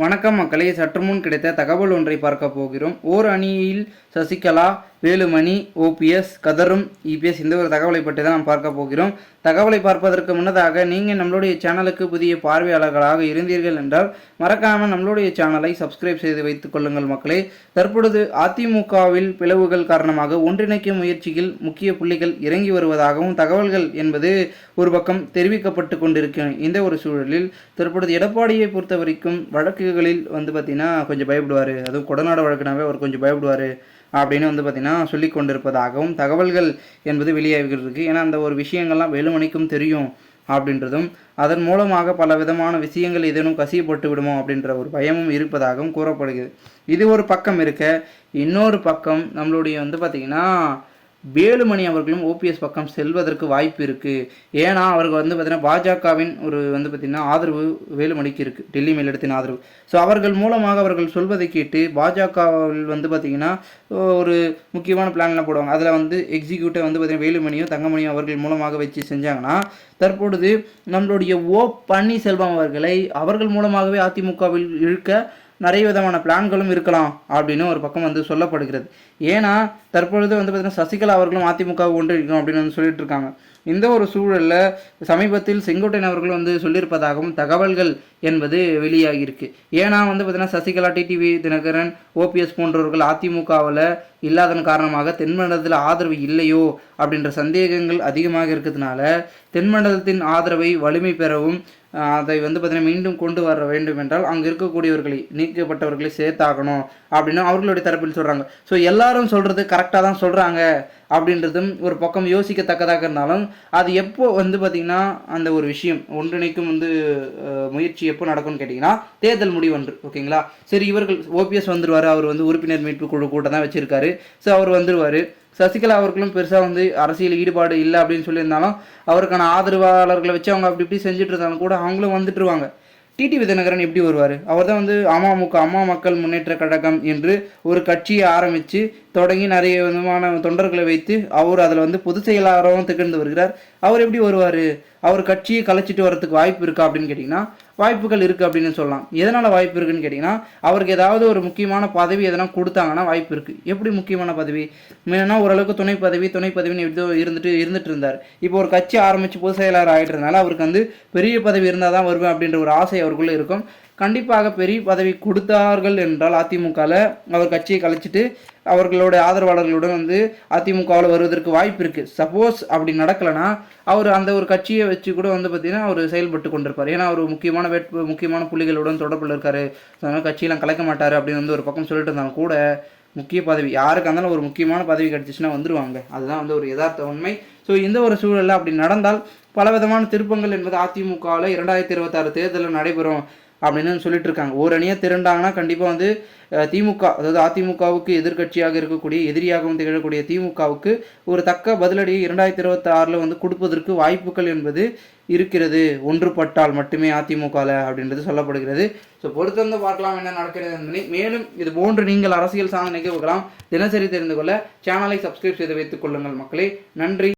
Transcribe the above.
வணக்கம் மக்களே, சற்று முன் கிடைத்த தகவல் ஒன்றை பார்க்க போகிறோம். ஓர் அணியில் சசிகலா, வேலுமணி, ஓபிஎஸ், கதரும், இபிஎஸ் இந்த ஒரு தகவலை பற்றி தான் நாம் பார்க்க போகிறோம். தகவலை பார்ப்பதற்கு முன்னதாக நீங்கள் நம்மளுடைய சேனலுக்கு புதிய பார்வையாளர்களாக இருந்தீர்கள் என்றால் மறக்காமல் நம்மளுடைய சேனலை சப்ஸ்கிரைப் செய்து வைத்துக் கொள்ளுங்கள் மக்களே. தற்பொழுது அதிமுகவில் பிளவுகள் காரணமாக ஒன்றிணைக்கும் முயற்சியில் முக்கிய புள்ளிகள் இறங்கி வருவதாகவும் தகவல்கள் என்பது ஒரு பக்கம் தெரிவிக்கப்பட்டு கொண்டிருக்கும். இந்த ஒரு சூழலில் தற்பொழுது எடப்பாடியை பொறுத்த வரைக்கும் வழக்குகளில் பார்த்தீங்கன்னா கொஞ்சம் பயப்படுவார், அதுவும் கொடநாடு வழக்குனாவே அவர் கொஞ்சம் பயப்படுவார் அப்படின்னு பார்த்தீங்கன்னா சொல்லி கொண்டிருப்பதாகவும் தகவல்கள் என்பது வெளியாகிருக்கு. ஏன்னா அந்த ஒரு விஷயங்கள்லாம் வேலுமணிக்கும் தெரியும் அப்படின்றதும் அதன் மூலமாக பல விதமான விஷயங்கள் ஏதேனும் கசியப்பட்டு விடுமோ அப்படின்ற ஒரு பயமும் இருப்பதாகவும் கூறப்படுகிறது. இது ஒரு பக்கம் இருக்க, இன்னொரு பக்கம் நம்மளுடைய பார்த்திங்கன்னா வேலுமணி அவர்களும் ஓபிஎஸ் பக்கம் செல்வதற்கு வாய்ப்பு இருக்குது. ஏன்னா அவருக்கு பார்த்திங்கன்னா பாஜகவின் ஒரு பார்த்திங்கன்னா ஆதரவு வேலுமணிக்கு இருக்குது, டெல்லி மேலிடத்தின் ஆதரவு. ஸோ அவர்கள் மூலமாக அவர்கள் சொல்வதை கேட்டு பாஜகவில் பார்த்திங்கன்னா ஒரு முக்கியமான பிளான்லாம் போடுவாங்க. அதில் எக்ஸிக்யூட்டிவ் பார்த்திங்கன்னா வேலுமணியும் தங்கமணியும் அவர்கள் மூலமாக வச்சு செஞ்சாங்கன்னா தற்பொழுது நம்மளுடைய பன்னீர்செல்வம் அவர்களை அவர்கள் மூலமாகவே அதிமுகவில் இழுக்க நிறைய விதமான பிளான்களும் இருக்கலாம் அப்படின்னு ஒரு பக்கம் சொல்லப்படுகிறது. ஏன்னா தற்பொழுது பார்த்தீங்கன்னா சசிகலா அவர்களும் அதிமுக ஒன்றிணைக்கும் அப்படின்னு சொல்லிட்டு இருக்காங்க. இந்த ஒரு சூழலில் சமீபத்தில் செங்கோட்டையன் அவர்களும் சொல்லியிருப்பதாகவும் தகவல்கள் என்பது வெளியாகியிருக்கு. ஏன்னா பார்த்தீங்கன்னா சசிகலா, டிடிவி தினகரன், ஓபிஎஸ் போன்றவர்கள் அதிமுகவில் இல்லாதன் காரணமாக தென்மண்டலத்தில் ஆதரவு இல்லையோ அப்படின்ற சந்தேகங்கள் அதிகமாக இருக்கிறதுனால தென்மண்டலத்தின் ஆதரவை வலிமை பெறவும் அதை பார்த்தீங்கன்னா மீண்டும் கொண்டு வர வேண்டும் என்றால் அங்கே இருக்கக்கூடியவர்களை நீக்கப்பட்டவர்களை சேர்த்தாகணும் அப்படின்னு அவர்களுடைய தரப்பில் சொல்கிறாங்க. ஸோ எல்லாரும் சொல்கிறது கரெக்டாக தான் சொல்கிறாங்க அப்படின்றதும் ஒரு பக்கம் யோசிக்கத்தக்கதாக இருந்தாலும் அது எப்போ பார்த்திங்கன்னா அந்த ஒரு விஷயம் ஒன்றிணைக்கும் முயற்சி எப்போ நடக்கும்னு கேட்டிங்கன்னா தேர்தல் முடிவன்று. ஓகேங்களா, சரி இவர்கள் ஓபிஎஸ் வந்துடுவார், அவர் உறுப்பினர் மீட்பு குழு கூட்டம் தான் வச்சுருக்காரு. ஸோ அவர் வந்துடுவார். சசிகலா அவர்களும் பெருசாக அரசியல் ஈடுபாடு இல்லை அப்படின்னு சொல்லியிருந்தாலும் அவருக்கான ஆதரவாளர்களை வச்சு அவங்க அப்படி இப்படி செஞ்சுட்டு இருந்தாலும் கூட அவங்களும் வந்துட்டுருவாங்க. டிடிவி தினகரன் எப்படி வருவார்? அவர் தான் அமமுக, அம்மா மக்கள் முன்னேற்ற கழகம் என்று ஒரு கட்சியை ஆரம்பித்து தொடங்கி நிறைய விதமான தொண்டர்களை வைத்து அவர் அதில் பொதுச் செயலாளராகவும் திகழ்ந்து வருகிறார். அவர் எப்படி வருவார்? அவர் கட்சியை கலைச்சிட்டு வரதுக்கு வாய்ப்பு இருக்கா அப்படின்னு கேட்டிங்கன்னா வாய்ப்புகள் இருக்குது அப்படின்னு சொல்லலாம். எதனால் வாய்ப்பு இருக்குன்னு கேட்டிங்கன்னா அவருக்கு ஏதாவது ஒரு முக்கியமான பதவி எதனா கொடுத்தாங்கன்னா வாய்ப்பு இருக்குது. எப்படி முக்கியமான பதவி? முன்னா ஓரளவுக்கு துணை பதவின்னு எதோ இருந்துட்டு இருந்தார். இப்போ ஒரு கட்சி ஆரம்பித்து பொதுச் செயலாளர் ஆகிட்டதுனால அவருக்கு பெரிய பதவி இருந்தால் தான் வருவேன் அப்படின்ற ஒரு ஆசை அவருக்குள்ளே இருக்கும். கண்டிப்பாக பெரிய பதவி கொடுத்தார்கள் என்றால் அதிமுகவில் அவர் கட்சியை கலைச்சிட்டு அவர்களோட ஆதரவாளர்களுடன் அதிமுகவில் வருவதற்கு வாய்ப்பு இருக்குது. சப்போஸ் அப்படி நடக்கலைன்னா அவர் அந்த ஒரு கட்சியை வச்சு கூட பார்த்திங்கன்னா அவர் செயல்பட்டு கொண்டிருப்பார். ஏன்னா அவர் முக்கியமான புள்ளிகளுடன் தொடர்பில் இருக்கார். அதனால் கட்சியெல்லாம் கலைக்க மாட்டார் அப்படின்னு ஒரு பக்கம் சொல்லிட்டு இருந்தாலும் கூட முக்கிய பதவி யாருக்கு இருந்தாலும் ஒரு முக்கியமான பதவி கிடச்சிச்சுன்னா வந்துடுவாங்க. அதுதான் ஒரு யதார்த்த உண்மை. ஸோ இந்த ஒரு சூழலில் அப்படி நடந்தால் பலவிதமான திருப்பங்கள் என்பது அதிமுகவில் 2026 தேர்தலில் நடைபெறும் அப்படின்னு சொல்லிட்டு இருக்காங்க. ஒரு அணியாக திரண்டாங்கன்னா கண்டிப்பாக திமுக, அதாவது அதிமுகவுக்கு எதிர்கட்சியாக இருக்கக்கூடிய எதிரியாகவும் திகழக்கூடிய திமுகவுக்கு ஒரு தக்க பதிலடியை 2026 கொடுப்பதற்கு வாய்ப்புகள் என்பது இருக்கிறது, ஒன்றுபட்டால் மட்டுமே அதிமுகவில் அப்படின்றது சொல்லப்படுகிறது. ஸோ பொறுத்திருந்து பார்க்கலாம் என்ன நடக்கிறது என்பதை. மேலும் இது போன்று நீங்கள் அரசியல் சார்ந்த நிகழ்வுகளாம் தினசரி தெரிந்து கொள்ள சேனலை சப்ஸ்கிரைப் செய்து வைத்துக் கொள்ளுங்கள் மக்களே. நன்றி.